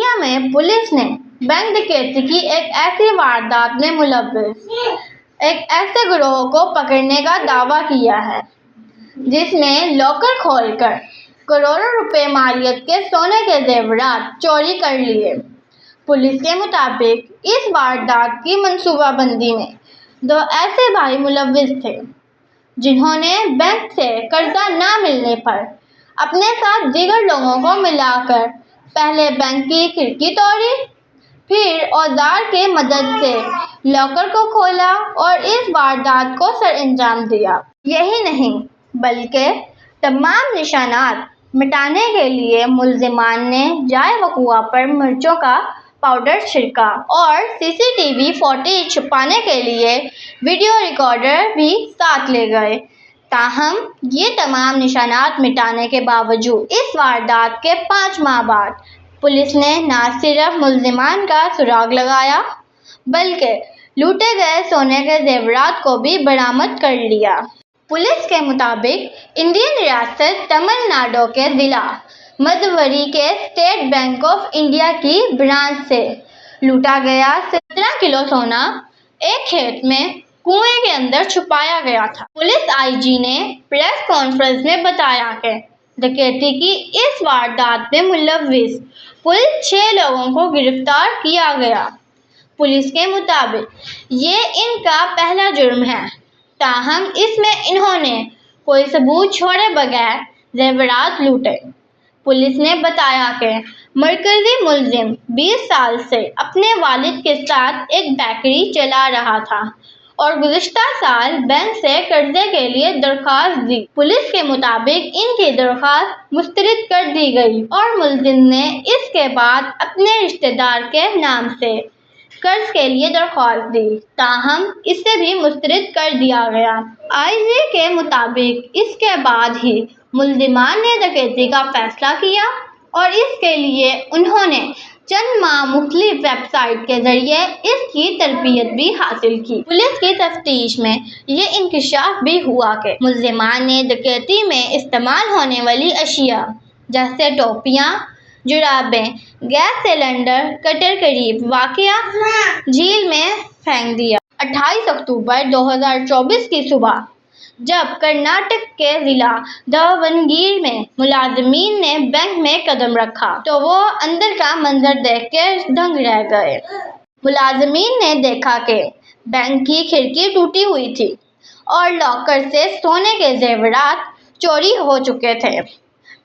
India में police ने bank डकैती की एक ऐसी वारदात में मुलव्विस एक ऐसे गिरोह को पकड़ने का दावा किया है जिसने लॉकर खोलकर करोड़ों रुपए मालियत के सोने के जेवरात चोरी कर लिए। पुलिस के मुताबिक इस वारदात की मंसूबाबंदी में दो ऐसे भाई मुलव्विस थे जिन्होंने बैंक से कर्जा न मिलने पर अपने साथ दीगर लोगों को मिलाकर पहले बैंक की खिड़की तोड़ी, फिर औजार के मदद से लॉकर को खोला और इस वारदात को सरअंजाम दिया। यही नहीं बल्कि तमाम निशानात मिटाने के लिए मुल्जिमान ने जाए वक़ुआ पर मिर्चों का पाउडर छिड़का और सीसीटीवी फुटेज छुपाने के लिए वीडियो रिकॉर्डर भी साथ ले गए। ताहम ये तमाम निशानात मिटाने के बावजूद इस वारदात के 5 माह बाद पुलिस ने न सिर्फ मुल्जिमान का सुराग लगाया बल्कि लूटे गए सोने के जेवरात को भी बरामद कर लिया। पुलिस के मुताबिक इंडियन रियासत तमिलनाडु के जिला मदुवरी के स्टेट बैंक ऑफ इंडिया की ब्रांच से लूटा गया 17 किलो सोना एक खेत में कुएं के अंदर छुपाया गया था। पुलिस आईजी ने प्रेस कॉन्फ्रेंस में बताया कि डकैती की इस वारदात में मुलव्विस कुल 6 लोगों को गिरफ्तार किया गया। पुलिस के मुताबिक ये इनका पहला जुर्म है, ताहम इसमें इन्होंने कोई सबूत छोड़े बगैर जेवरात लूटे। पुलिस ने बताया कि मरकजी मुलजिम 20 साल से अपने वालिद के साथ एक बेकरी चला रहा था और गुज़िश्ता साल बैंक से कर्जे के लिए दरख्वास्त दी। पुलिस के मुताबिक इनकी दरख्वास्त मुस्तरद कर दी गई और मुलजिम ने इसके बाद अपने रिश्तेदार के नाम से कर्ज के लिए दरख्वास्त दी, ताहम इसे भी मुस्तरद कर दिया गया। आईजी के मुताबिक इसके बाद ही मुल्जिमान ने डकैती का फैसला किया और इसके लिए उन्होंने चंद माह मुख्तलिफ वेबसाइट के जरिए इसकी तरबियत भी हासिल की। पुलिस की तफ्तीश में ये इंकशाफ भी हुआ कि मुल्जिमान ने डकैती में इस्तेमाल होने वाली अशिया जैसे टोपियाँ, जुराबें, गैस सिलेंडर, कटर करीब वाक़या झील में फेंक दिया। 28 अक्टूबर 2024 की सुबह जब कर्नाटक के जिला दावणगेरे में मुलाजिमीन ने बैंक में कदम रखा तो वो अंदर का मंजर देखकर दंग रह गए। मुलाजिमीन ने देखा कि बैंक की खिड़की टूटी हुई थी और लॉकर से सोने के जेवरात चोरी हो चुके थे।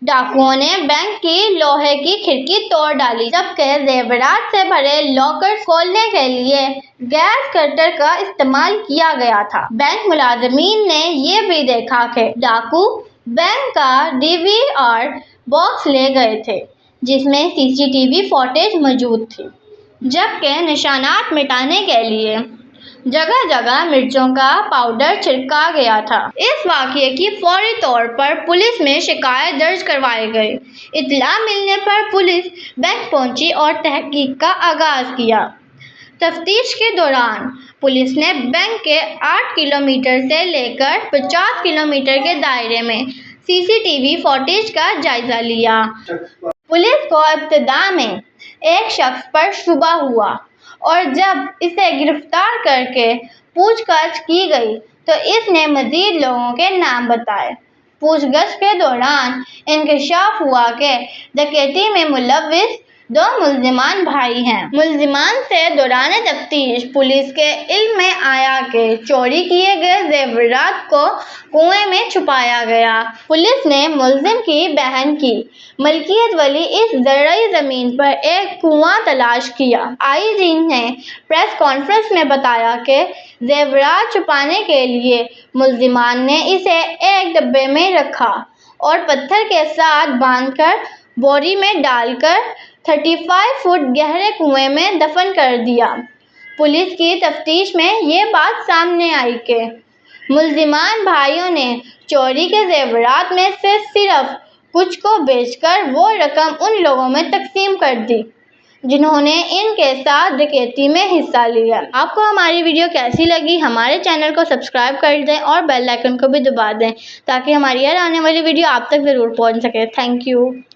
डाकुओं ने बैंक की लोहे की खिड़की तोड़ डाली, जबकि जेवरात से भरे लॉकर खोलने के लिए गैस कटर का इस्तेमाल किया गया था। बैंक मुलाजिमीन ने ये भी देखा कि डाकू बैंक का डीवीआर बॉक्स ले गए थे जिसमें सीसीटीवी फुटेज मौजूद थी, जबकि निशानात मिटाने के लिए जगह जगह मिर्चों का पाउडर छिड़का गया था। इस वाक़ये की फौरी तौर पर पुलिस में शिकायत दर्ज करवाई गई। इत्तला मिलने पर पुलिस बैंक पहुंची और तहकीक का आगाज़ किया। तफ्तीश के दौरान पुलिस ने बैंक के 8 किलोमीटर से लेकर 50 किलोमीटर के दायरे में सीसीटीवी फुटेज का जायजा लिया। पुलिस को इब्तिदा में एक शख्स पर शुबा हुआ और जब इसे गिरफ्तार करके पूछताछ की गई तो इसने मज़ीद लोगों के नाम बताए। पूछताछ के दौरान इंकशाफ हुआ कि डकैती में मुलव्विस 2 मुल्जिमान भाई हैं। मुल्जिमान से दौरान तफ्तीश पुलिस के इल्म में आया कि चोरी किए गए जेवरात को कुएं में छुपाया गया। पुलिस ने मुल्जिम की बहन की मलकियत वाली इस ज़रई ज़मीन पर एक कुआं तलाश किया। आईजी ने प्रेस कॉन्फ्रेंस में बताया कि जेवरात छुपाने के लिए मुल्जिमान ने इसे एक डब्बे में रखा और पत्थर के साथ बांधकर बोरी में डालकर 35 फुट गहरे कुएं में दफन कर दिया। पुलिस की तफ्तीश में ये बात सामने आई कि मुल्जिमान भाइयों ने चोरी के जेवरात में से सिर्फ कुछ को बेचकर वो रकम उन लोगों में तकसीम कर दी जिन्होंने इनके साथ डकैती में हिस्सा लिया। आपको हमारी वीडियो कैसी लगी? हमारे चैनल को सब्सक्राइब कर दें और बेल आइकन को भी दबा दें ताकि हमारी हर आने वाली वीडियो आप तक ज़रूर पहुंच सके। Thank you.